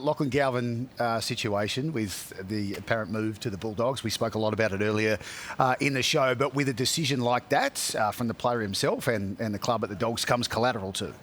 Lachlan Galvin situation with the apparent move to the Bulldogs. We spoke a lot about it earlier in the show, but with a decision like that from the player himself and the club at the Dogs comes collateral too.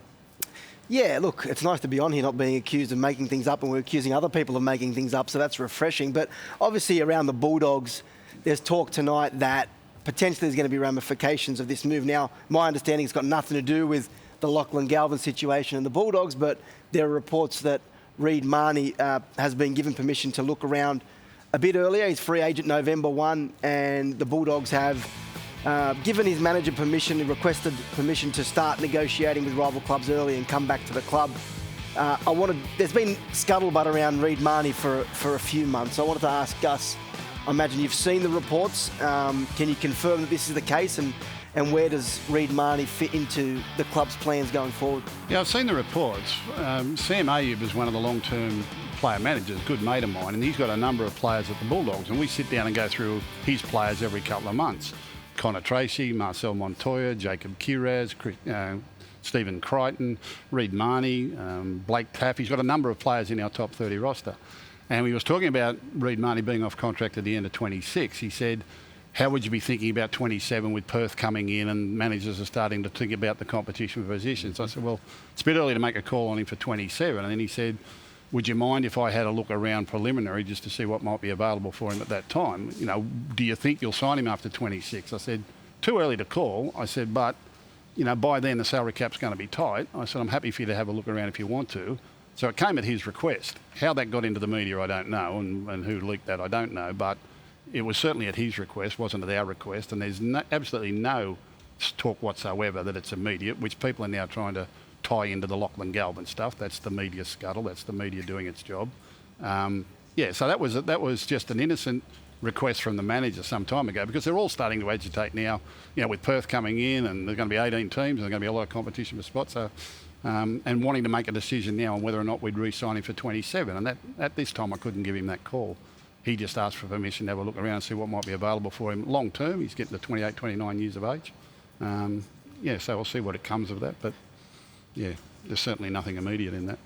Yeah, look, it's nice to be on here not being accused of making things up, and we're accusing other people of making things up, so that's refreshing. But obviously around the Bulldogs, there's talk tonight that potentially there's going to be ramifications of this move. Now, my understanding it's got nothing to do with the Lachlan Galvin situation and the Bulldogs, but there are reports that Mahoney has been given permission to look around a bit earlier. He's free agent November 1, and the Bulldogs have given his manager permission, and requested permission to start negotiating with rival clubs early and come back to the club. There's been scuttlebutt around Mahoney for a few months. I wanted to ask Gus, I imagine you've seen the reports. Can you confirm that this is the case, and where does Mahoney fit into the club's plans going forward? Yeah, I've seen the reports. Sam Ayub is one of the long-term player managers, good mate of mine, and he's got a number of players at the Bulldogs, and we sit down and go through his players every couple of months. Connor Tracy, Marcel Montoya, Jacob Kiraz, Stephen Crichton, Mahoney, Blake Taff. He's got a number of players in our top 30 roster. And we was talking about Mahoney being off contract at the end of 26. He said, how would you be thinking about 27 with Perth coming in and managers are starting to think about the competition for positions? I said, well, it's a bit early to make a call on him for 27. And then he said, would you mind if I had a look around preliminary just to see what might be available for him at that time? You know, do you think you'll sign him after 26? I said, too early to call. I said, but, you know, by then the salary cap's going to be tight. I said, I'm happy for you to have a look around if you want to. So it came at his request. How that got into the media, I don't know, and who leaked that, I don't know. But it was certainly at his request, wasn't at our request, and there's absolutely no talk whatsoever that it's immediate, which people are now trying to tie into the Lachlan Galvin stuff. That's the media scuttle. That's the media doing its job. So that was just an innocent request from the manager some time ago, because they're all starting to agitate now. You know, with Perth coming in, and there's going to be 18 teams, and there's going to be a lot of competition for spots. So, and wanting to make a decision now on whether or not we'd re-sign him for 27. And that at this time I couldn't give him that call. He just asked for permission to have a look around and see what might be available for him long term. He's getting to 28, 29 years of age. So we'll see what it comes of that. But yeah, there's certainly nothing immediate in that.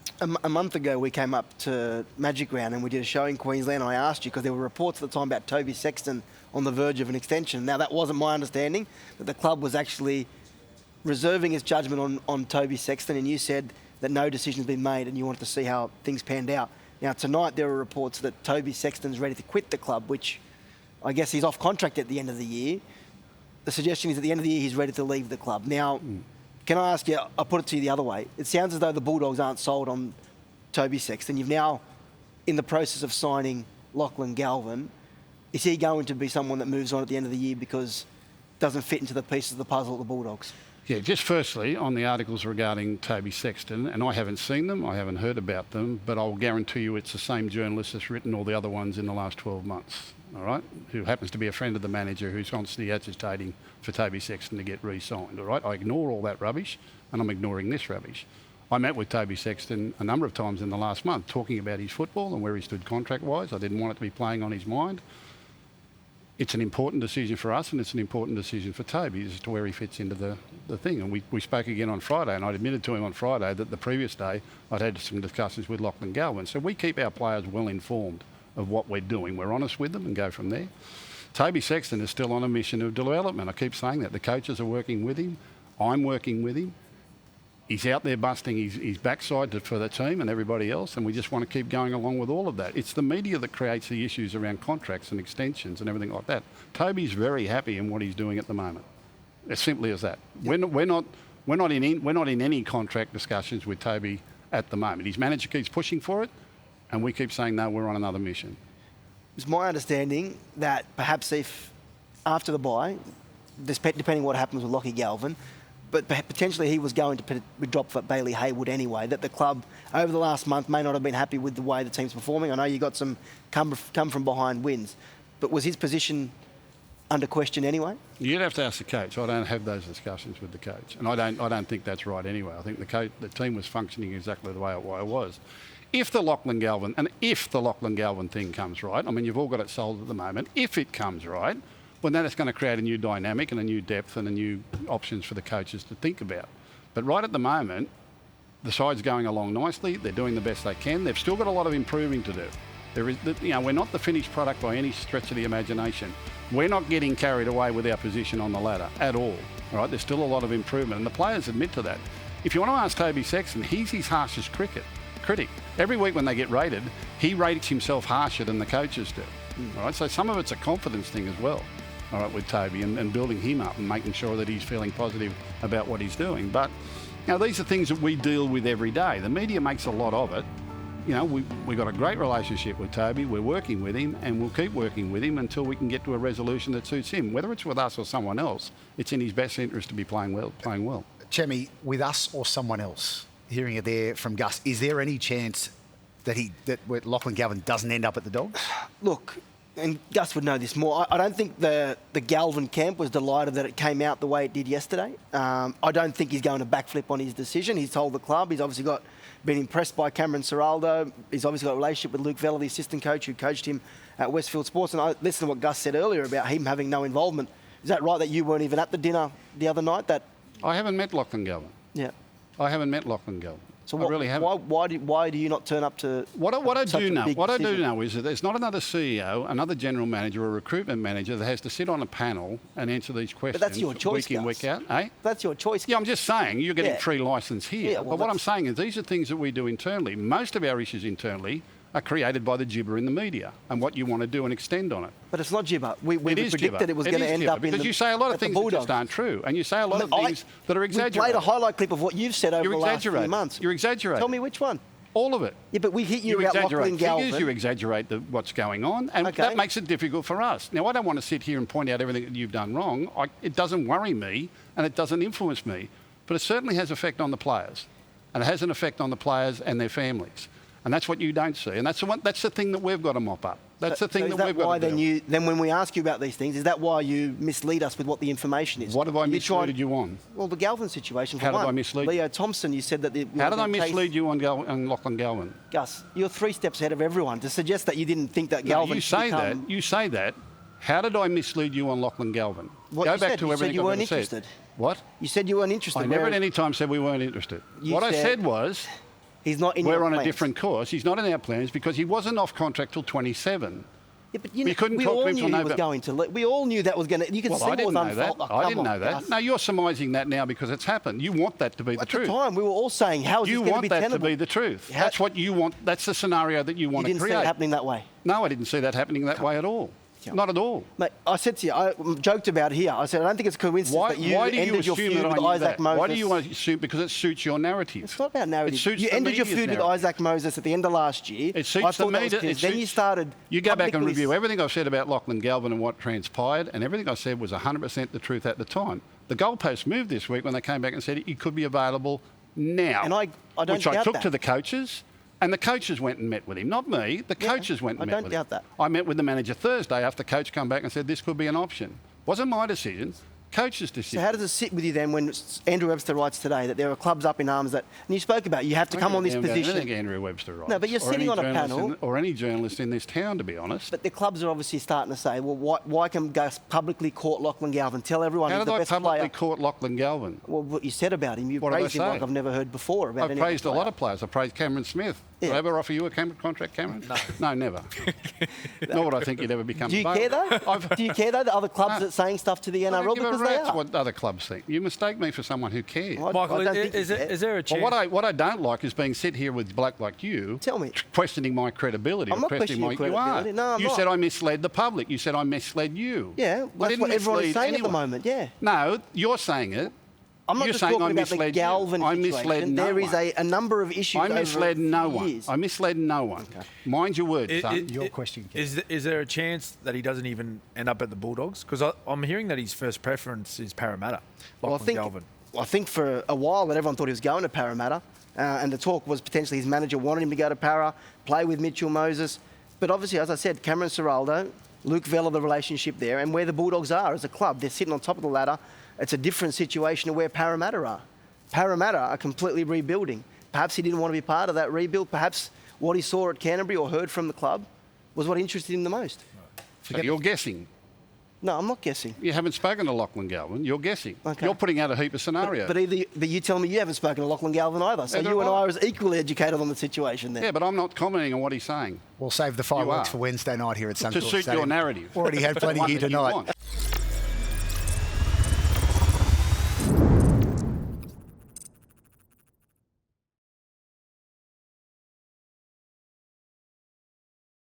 A month ago, we came up to Magic Round and we did a show in Queensland. And I asked you, because there were reports at the time about Toby Sexton on the verge of an extension. Now, that wasn't my understanding, that the club was actually reserving its judgment on Toby Sexton, and you said that no decision's been made and you wanted to see how things panned out. Now, tonight there are reports that Toby Sexton's ready to quit the club, which I guess he's off contract at the end of the year. The suggestion is at the end of the year he's ready to leave the club. Now, can I ask you, I'll put it to you the other way. It sounds as though the Bulldogs aren't sold on Toby Sexton. You've now in the process of signing Lachlan Galvin. Is he going to be someone that moves on at the end of the year because it doesn't fit into the pieces of the puzzle of the Bulldogs? Yeah, just firstly, on the articles regarding Toby Sexton, and I haven't seen them, I haven't heard about them, but I'll guarantee you it's the same journalist that's written all the other ones in the last 12 months, all right, who happens to be a friend of the manager who's constantly agitating for Toby Sexton to get re-signed, all right? I ignore all that rubbish, and I'm ignoring this rubbish. I met with Toby Sexton a number of times in the last month talking about his football and where he stood contract-wise. I didn't want it to be playing on his mind. It's an important decision for us, and it's an important decision for Toby as to where he fits into the thing. And we spoke again on Friday, and I admitted to him on Friday that the previous day I'd had some discussions with Lachlan Galvin. So we keep our players well informed of what we're doing. We're honest with them and go from there. Toby Sexton is still on a mission of development. I keep saying that. The coaches are working with him. I'm working with him. He's out there busting his backside for the team and everybody else, and we just want to keep going along with all of that. It's the media that creates the issues around contracts and extensions and everything like that. Toby's very happy in what he's doing at the moment. As simply as that. Yep. We're not in any contract discussions with Toby at the moment. His manager keeps pushing for it, and we keep saying no, we're on another mission. It's my understanding that perhaps if after the bye, depending what happens with Lachie Galvin, but potentially he was going to drop for Bailey Haywood anyway, that the club over the last month may not have been happy with the way the team's performing. I know you got some come from behind wins, but was his position under question anyway? You'd have to ask the coach. I don't have those discussions with the coach, and I don't think that's right anyway. I think the team was functioning exactly the way it was. If the Lachlan Galvin thing comes right, I mean, you've all got it sold at the moment. If it comes right, well, then it's going to create a new dynamic and a new depth and a new options for the coaches to think about. But right at the moment, The side's going along nicely. They're doing the best they can. They've still got a lot of improving to do. We're not the finished product by any stretch of the imagination. We're not getting carried away with our position on the ladder at all. All right, there's still a lot of improvement, and the players admit to that. If you want to ask Toby Sexton, he's his harshest critic. Every week when they get rated, he rates himself harsher than the coaches do. All right, so some of it's a confidence thing as well. All right, with Toby and building him up and making sure that he's feeling positive about what he's doing. But these are things that we deal with every day. The media makes a lot of it. We've got a great relationship with Toby. We're working with him, and we'll keep working with him until we can get to a resolution that suits him. Whether it's with us or someone else, it's in his best interest to be playing well. Chemi, with us or someone else, hearing it there from Gus, is there any chance that Lachlan Galvin doesn't end up at the Dogs? Look, and Gus would know this more. I don't think the Galvin camp was delighted that it came out the way it did yesterday. I don't think he's going to backflip on his decision. He's told the club. He's obviously been impressed by Cameron Ciraldo. He's obviously got a relationship with Luke Vella, the assistant coach who coached him at Westfield Sports. And I listened to what Gus said earlier about him having no involvement. Is that right that you weren't even at the dinner the other night? I haven't met Lachlan Galvin. Yeah. I haven't met Lachlan Galvin. So I really haven't. Why do you not turn up to What I do decision? know is that there's not another CEO, another general manager, or a recruitment manager that has to sit on a panel and answer these questions. But that's your choice, week in, week out. Eh? That's your choice. Yeah, I'm just saying you're getting free licence here. Yeah, well, but what I'm saying is these are things that we do internally. Most of our issues internally are created by the gibber in the media and what you want to do and extend on it. But it's not gibber. We predicted gibber. it was going to end up because you say a lot of things that just aren't true, and you say a lot of things that are exaggerated. We played a highlight clip of what you've said over the last few months. You're exaggerating. Tell me which one. All of it. Yeah, but we hit you about Lachlan Galvin. You exaggerate what's going on, and that makes it difficult for us. Now, I don't want to sit here and point out everything that you've done wrong. It doesn't worry me, and it doesn't influence me, but it certainly has effect on the players, and it has an effect on the players and their families. And that's what you don't see. And that's the thing that we've got to mop up. That's the thing that we've got to do. Then when we ask you about these things, is that why you mislead us with what the information is? What have I misled you on? Well, the Galvin situation, for How one. did I mislead you? Leo Thompson, you said that... How did I mislead you on Lachlan Galvin? Gus, you're 3 steps ahead of everyone. To suggest that you didn't think that Galvin You say that. How did I mislead you on Lachlan Galvin? Go back to everything you weren't interested. What? You said you weren't interested. I never at any time said we weren't interested. What I said was... He's not in your plans. We're on a different course. He's not in our plans because he wasn't off contract till 27. Yeah, but we couldn't talk to him till November. We all knew that was going to... You could see I didn't know that. I didn't know that. No, you're surmising that now because it's happened. You want that to be the truth. At the time, we were all saying, how is this going to be tenable? You want that to be the truth. That's what you want. That's the scenario that you want to create. You didn't see it happening that way? No, I didn't see that happening that way at all. Not at all. Mate, I said to you, I joked about here. I said, I don't think it's a coincidence that you ended your feud with Isaac Moses. Why do you assume? Because it suits your narrative. It's not about narrative. It suits you ended your feud with Isaac Moses at the end of last year. It suits the media. Then you started... You go back and review everything I've said about Lachlan Galvin and what transpired, and everything I said was 100% the truth at the time. The goalposts moved this week when they came back and said he could be available now. And I don't which I took to the coaches. And the coaches went and met with him, not me. The coaches went and met with him. I don't doubt that. I met with the manager Thursday after the coach come back and said this could be an option. Wasn't my decision, coach's decision. So how does it sit with you then when Andrew Webster writes today that there are clubs up in arms that... And you spoke about you have to come on this position. I don't think Andrew Webster writes. No, but you're sitting on a panel... Or any journalist in this town, to be honest. But the clubs are obviously starting to say, well, why can Gus publicly court Lachlan Galvin? Tell everyone he's the best player. How did I publicly court Lachlan Galvin? Well, what you said about him, you praised him like I've never heard before about any I've praised a lot of players. I praised Cameron Smith. Did I ever offer you a contract, Cameron? No. No, never. Nor would I think you'd ever become Do you care, though? Do you care, though, that other clubs are saying stuff to the NRL because they are? What other clubs think. You mistake me for someone who cares. Michael, is there a chance? Well, what I don't like is being sit here with bloke like you. Tell me. Questioning my credibility. I'm not questioning your credibility. No, I'm not. You said I misled the public. You said I misled you. Yeah, that's what everyone is saying at the moment, yeah. No, you're saying it. I'm not just talking about the Galvin situation. I misled no one. There is a number of issues. I misled no one. Years. I misled no one. Okay. Mind your words, son. Your question. Is there a chance that he doesn't even end up at the Bulldogs? Because I'm hearing that his first preference is Parramatta. Galvin. I think for a while that everyone thought he was going to Parramatta, and the talk was potentially his manager wanted him to go to Para, play with Mitchell Moses. But obviously, as I said, Cameron Ciraldo, Luke Vella, the relationship there, and where the Bulldogs are as a club, they're sitting on top of the ladder. It's a different situation to where Parramatta are. Parramatta are completely rebuilding. Perhaps he didn't want to be part of that rebuild. Perhaps what he saw at Canterbury or heard from the club was what interested him the most. So you're guessing. No, I'm not guessing. You haven't spoken to Lachlan Galvin. You're guessing. Okay. You're putting out a heap of scenarios. But you tell me you haven't spoken to Lachlan Galvin either. So Neither you and have I. I are as equally educated on the situation there. Yeah, but I'm not commenting on what he's saying. We'll save the fireworks are. for Wednesday night here at Suncorp To suit Stadium. your narrative. Already had plenty One here that you tonight. want.